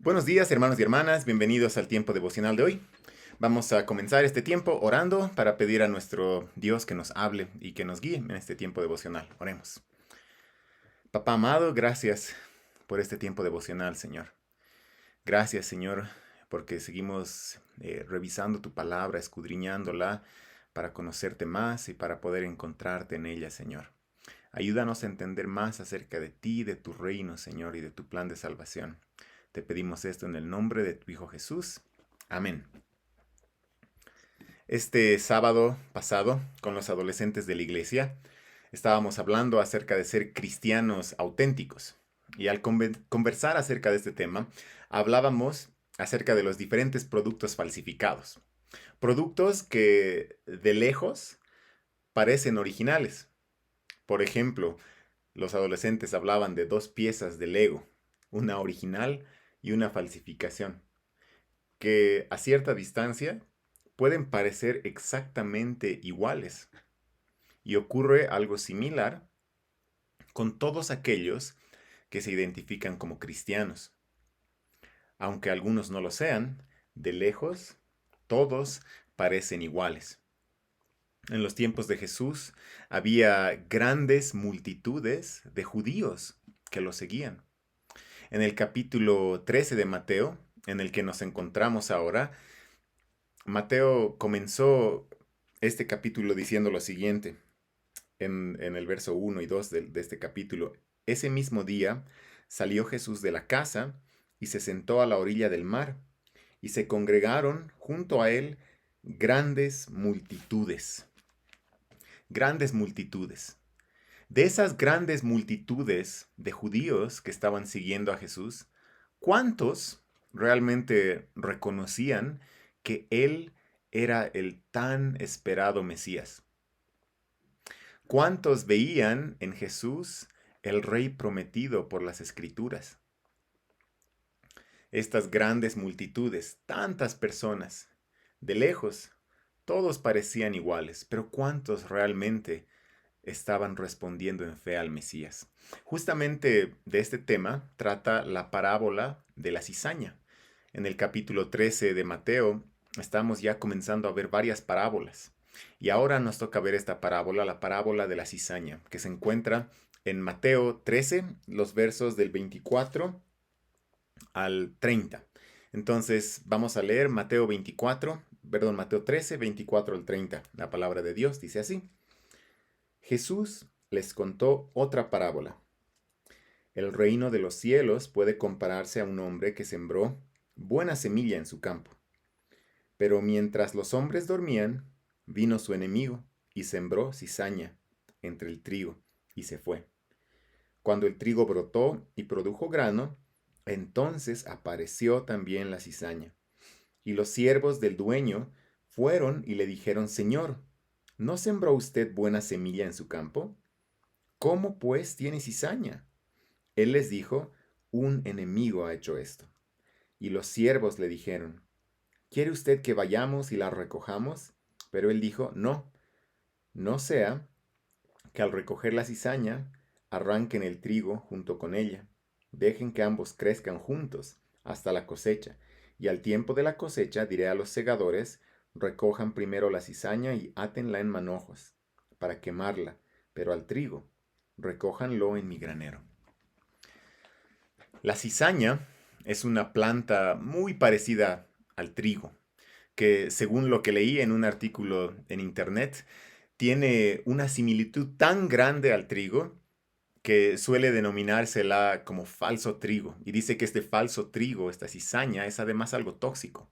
Buenos días, hermanos y hermanas, bienvenidos al tiempo devocional de hoy. Vamos a comenzar este tiempo orando para pedir a nuestro Dios que nos hable y que nos guíe en este tiempo devocional. Oremos. Papá amado, gracias por este tiempo devocional, Señor. Gracias, Señor, porque seguimos revisando tu palabra, escudriñándola para conocerte más y para poder encontrarte en ella, Señor. Ayúdanos a entender más acerca de ti, de tu reino, Señor, y de tu plan de salvación. Te pedimos esto en el nombre de tu Hijo Jesús. Amén. Este sábado pasado, con los adolescentes de la iglesia, estábamos hablando acerca de ser cristianos auténticos. Y al conversar acerca de este tema, hablábamos acerca de los diferentes productos falsificados. Productos que de lejos parecen originales. Por ejemplo, los adolescentes hablaban de dos piezas de Lego, una original y una falsificación, que a cierta distancia pueden parecer exactamente iguales. Y ocurre algo similar con todos aquellos que se identifican como cristianos. Aunque algunos no lo sean, de lejos, todos parecen iguales. En los tiempos de Jesús había grandes multitudes de judíos que lo seguían. En el capítulo 13 de Mateo, en el que nos encontramos ahora, Mateo comenzó este capítulo diciendo lo siguiente, en el verso 1 y 2 de este capítulo. Ese mismo día salió Jesús de la casa y se sentó a la orilla del mar, y se congregaron junto a él grandes multitudes. Grandes multitudes. De esas grandes multitudes de judíos que estaban siguiendo a Jesús, ¿cuántos realmente reconocían que él era el tan esperado Mesías? ¿Cuántos veían en Jesús el Rey prometido por las Escrituras? Estas grandes multitudes, tantas personas, de lejos, todos parecían iguales, pero ¿cuántos realmente estaban respondiendo en fe al Mesías? Justamente de este tema trata la parábola de la cizaña. En el capítulo 13 de Mateo estamos ya comenzando a ver varias parábolas. Y ahora nos toca ver esta parábola, la parábola de la cizaña, que se encuentra en Mateo 13, los versos del 24 al 30. Entonces vamos a leer Mateo 13, 24 al 30. La palabra de Dios dice así. Jesús les contó otra parábola. El reino de los cielos puede compararse a un hombre que sembró buena semilla en su campo. Pero mientras los hombres dormían, vino su enemigo y sembró cizaña entre el trigo y se fue. Cuando el trigo brotó y produjo grano, entonces apareció también la cizaña. Y los siervos del dueño fueron y le dijeron, Señor, ¿no sembró usted buena semilla en su campo? ¿Cómo pues tiene cizaña? Él les dijo, un enemigo ha hecho esto. Y los siervos le dijeron, ¿quiere usted que vayamos y la recojamos? Pero él dijo, no, no sea que al recoger la cizaña arranquen el trigo junto con ella. Dejen que ambos crezcan juntos hasta la cosecha. Y al tiempo de la cosecha diré a los segadores, recojan primero la cizaña y átenla en manojos para quemarla, pero al trigo, recójanlo en mi granero. La cizaña es una planta muy parecida al trigo, que según lo que leí en un artículo en internet, tiene una similitud tan grande al trigo que suele denominársela como falso trigo. Y dice que este falso trigo, esta cizaña, es además algo tóxico.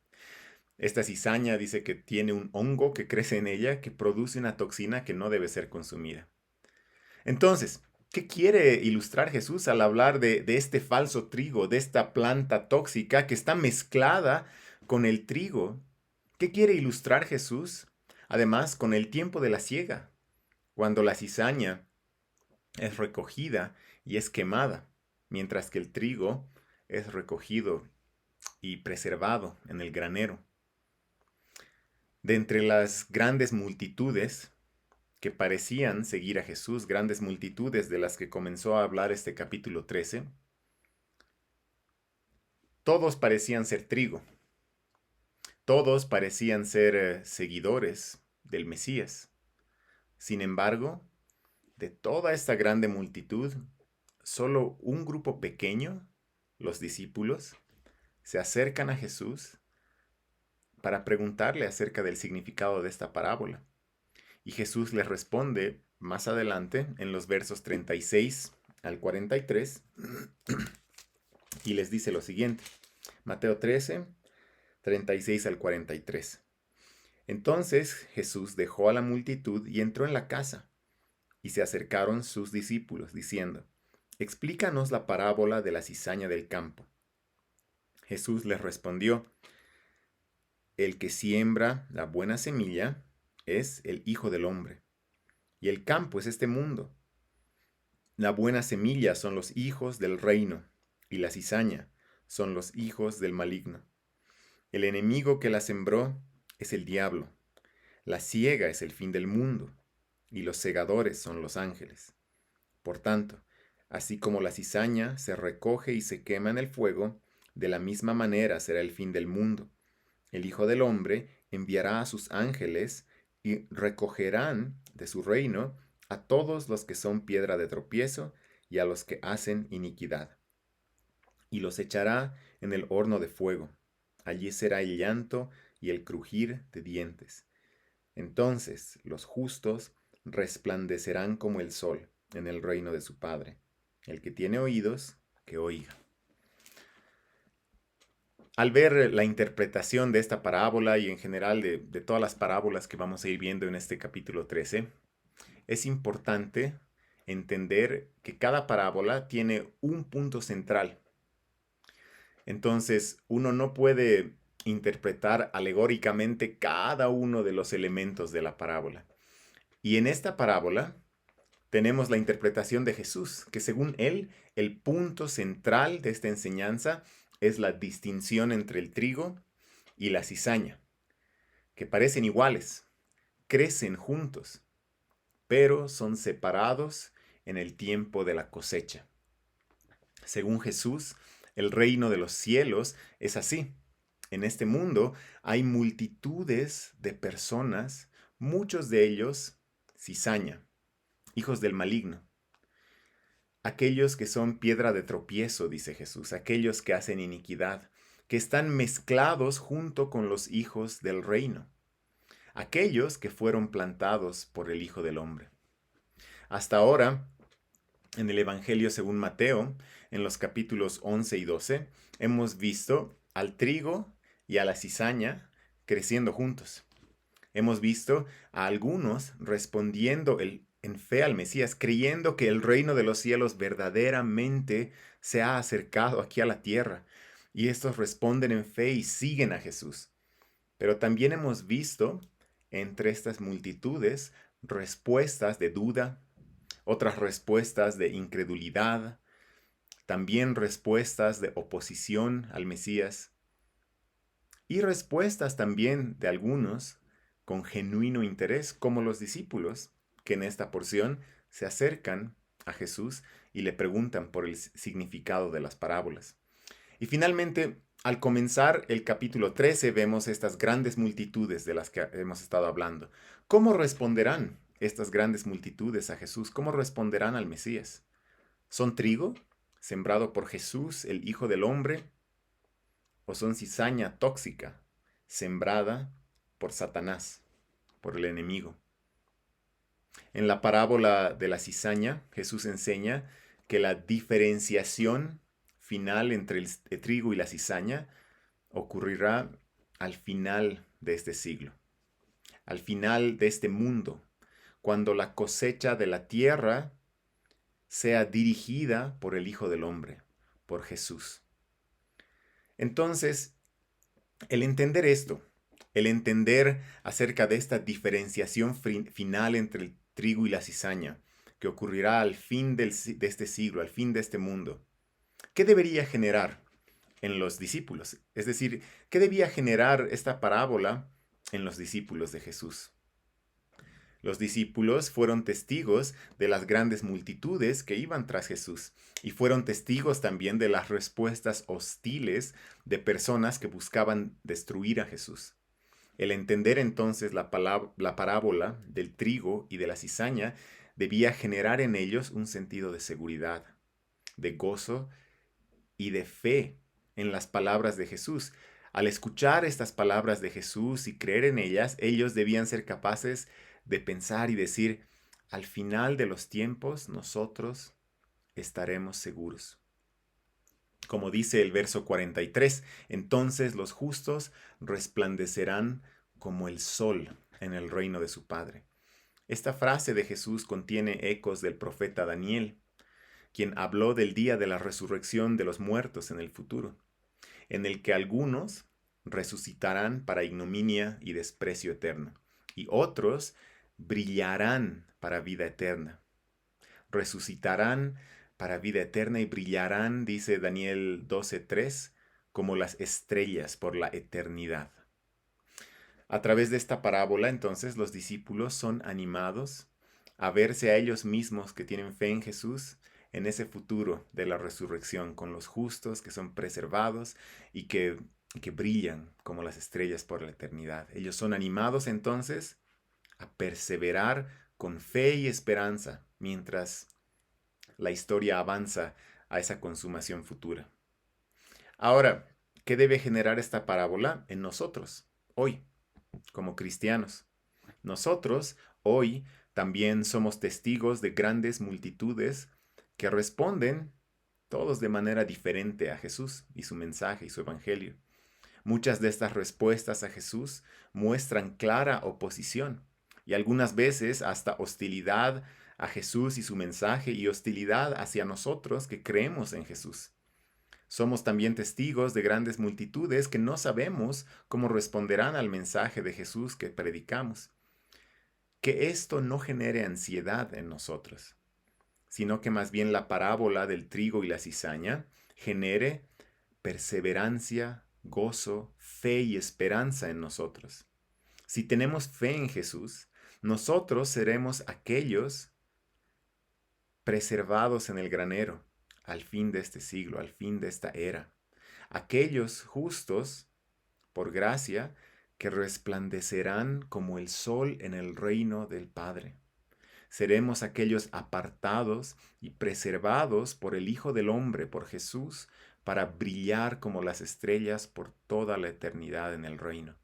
Esta cizaña dice que tiene un hongo que crece en ella que produce una toxina que no debe ser consumida. Entonces, ¿qué quiere ilustrar Jesús al hablar de este falso trigo, de esta planta tóxica que está mezclada con el trigo? ¿Qué quiere ilustrar Jesús? Además, con el tiempo de la siega, cuando la cizaña es recogida y es quemada, mientras que el trigo es recogido y preservado en el granero. De entre las grandes multitudes que parecían seguir a Jesús, grandes multitudes de las que comenzó a hablar este capítulo 13, Todos parecían ser trigo. Todos parecían ser seguidores del Mesías. Sin embargo, de toda esta grande multitud, solo un grupo pequeño, los discípulos, se acercan a Jesús para preguntarle acerca del significado de esta parábola. Y Jesús les responde más adelante en los versos 36 al 43 y les dice lo siguiente. Mateo 13, 36 al 43. Entonces Jesús dejó a la multitud y entró en la casa, y se acercaron sus discípulos, diciendo, explícanos la parábola de la cizaña del campo. Jesús les respondió, el que siembra la buena semilla es el Hijo del Hombre, y el campo es este mundo. La buena semilla son los hijos del reino, y la cizaña son los hijos del maligno. El enemigo que la sembró es el diablo. La siega es el fin del mundo, y los segadores son los ángeles. Por tanto, así como la cizaña se recoge y se quema en el fuego, de la misma manera será el fin del mundo. El Hijo del Hombre enviará a sus ángeles y recogerán de su reino a todos los que son piedra de tropiezo y a los que hacen iniquidad. Y los echará en el horno de fuego. Allí será el llanto y el crujir de dientes. Entonces los justos resplandecerán como el sol en el reino de su Padre. El que tiene oídos, que oiga. Al ver la interpretación de esta parábola y en general de todas las parábolas que vamos a ir viendo en este capítulo 13, es importante entender que cada parábola tiene un punto central. Entonces, uno no puede interpretar alegóricamente cada uno de los elementos de la parábola. Y en esta parábola tenemos la interpretación de Jesús, que según él, el punto central de esta enseñanza es la distinción entre el trigo y la cizaña, que parecen iguales, crecen juntos, pero son separados en el tiempo de la cosecha. Según Jesús, el reino de los cielos es así. En este mundo hay multitudes de personas, muchos de ellos cizaña, hijos del maligno. Aquellos que son piedra de tropiezo, dice Jesús, aquellos que hacen iniquidad, que están mezclados junto con los hijos del reino, aquellos que fueron plantados por el Hijo del Hombre. Hasta ahora, en el Evangelio según Mateo, en los capítulos 11 y 12, hemos visto al trigo y a la cizaña creciendo juntos. Hemos visto a algunos respondiendo en fe al Mesías, creyendo que el reino de los cielos verdaderamente se ha acercado aquí a la tierra. Y estos responden en fe y siguen a Jesús. Pero también hemos visto entre estas multitudes respuestas de duda, otras respuestas de incredulidad, también respuestas de oposición al Mesías y respuestas también de algunos con genuino interés, como los discípulos, que en esta porción se acercan a Jesús y le preguntan por el significado de las parábolas. Y finalmente, al comenzar el capítulo 13, vemos estas grandes multitudes de las que hemos estado hablando. ¿Cómo responderán estas grandes multitudes a Jesús? ¿Cómo responderán al Mesías? ¿Son trigo sembrado por Jesús, el Hijo del Hombre? ¿O son cizaña tóxica sembrada por Satanás, por el enemigo? En la parábola de la cizaña, Jesús enseña que la diferenciación final entre el trigo y la cizaña ocurrirá al final de este siglo, al final de este mundo, cuando la cosecha de la tierra sea dirigida por el Hijo del Hombre, por Jesús. Entonces, el entender esto, el entender acerca de esta diferenciación final entre el trigo y la cizaña, que ocurrirá al fin de este siglo, al fin de este mundo, ¿qué debería generar en los discípulos? Es decir, ¿qué debía generar esta parábola en los discípulos de Jesús? Los discípulos fueron testigos de las grandes multitudes que iban tras Jesús y fueron testigos también de las respuestas hostiles de personas que buscaban destruir a Jesús. El entender entonces la parábola del trigo y de la cizaña debía generar en ellos un sentido de seguridad, de gozo y de fe en las palabras de Jesús. Al escuchar estas palabras de Jesús y creer en ellas, ellos debían ser capaces de pensar y decir, al final de los tiempos nosotros estaremos seguros. Como dice el verso 43, entonces los justos resplandecerán como el sol en el reino de su Padre. Esta frase de Jesús contiene ecos del profeta Daniel, quien habló del día de la resurrección de los muertos en el futuro, en el que algunos resucitarán para ignominia y desprecio eterno, y otros brillarán para vida eterna. Resucitarán para vida eterna y brillarán, dice Daniel 12:3, como las estrellas por la eternidad. A través de esta parábola, entonces, los discípulos son animados a verse a ellos mismos que tienen fe en Jesús en ese futuro de la resurrección, con los justos que son preservados y que brillan como las estrellas por la eternidad. Ellos son animados entonces a perseverar con fe y esperanza mientras la historia avanza a esa consumación futura. Ahora, ¿qué debe generar esta parábola en nosotros, hoy, como cristianos? Nosotros, hoy, también somos testigos de grandes multitudes que responden todos de manera diferente a Jesús y su mensaje y su evangelio. Muchas de estas respuestas a Jesús muestran clara oposición y algunas veces hasta hostilidad a Jesús y su mensaje y hostilidad hacia nosotros que creemos en Jesús. Somos también testigos de grandes multitudes que no sabemos cómo responderán al mensaje de Jesús que predicamos. Que esto no genere ansiedad en nosotros, sino que más bien la parábola del trigo y la cizaña genere perseverancia, gozo, fe y esperanza en nosotros. Si tenemos fe en Jesús, nosotros seremos aquellos preservados en el granero al fin de este siglo, al fin de esta era. Aquellos justos, por gracia, que resplandecerán como el sol en el reino del Padre. Seremos aquellos apartados y preservados por el Hijo del Hombre, por Jesús, para brillar como las estrellas por toda la eternidad en el reino.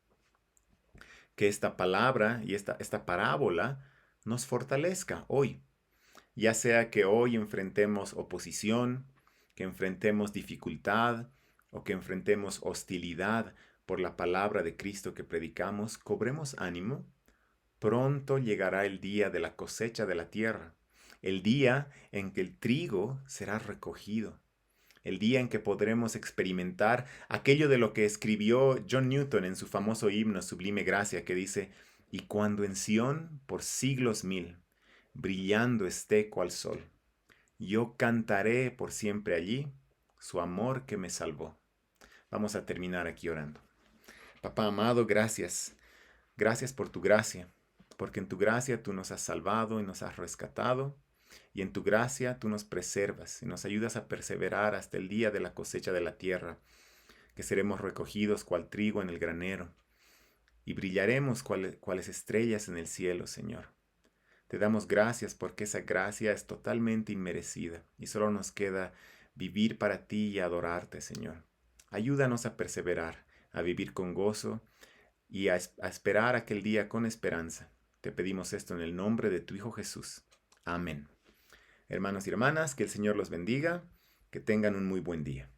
Que esta palabra y esta parábola nos fortalezca hoy, ya sea que hoy enfrentemos oposición, que enfrentemos dificultad o que enfrentemos hostilidad por la palabra de Cristo que predicamos, cobremos ánimo. Pronto llegará el día de la cosecha de la tierra, el día en que el trigo será recogido, el día en que podremos experimentar aquello de lo que escribió John Newton en su famoso himno Sublime Gracia, que dice, y cuando en Sión por siglos mil, brillando esté cual sol, yo cantaré por siempre allí su amor que me salvó. Vamos a terminar aquí orando. Papá amado, gracias. Gracias por tu gracia, porque en tu gracia tú nos has salvado y nos has rescatado, y en tu gracia tú nos preservas y nos ayudas a perseverar hasta el día de la cosecha de la tierra, que seremos recogidos cual trigo en el granero, y brillaremos cuales estrellas en el cielo, Señor. Te damos gracias porque esa gracia es totalmente inmerecida y solo nos queda vivir para ti y adorarte, Señor. Ayúdanos a perseverar, a vivir con gozo y a esperar aquel día con esperanza. Te pedimos esto en el nombre de tu Hijo Jesús. Amén. Hermanos y hermanas, que el Señor los bendiga, que tengan un muy buen día.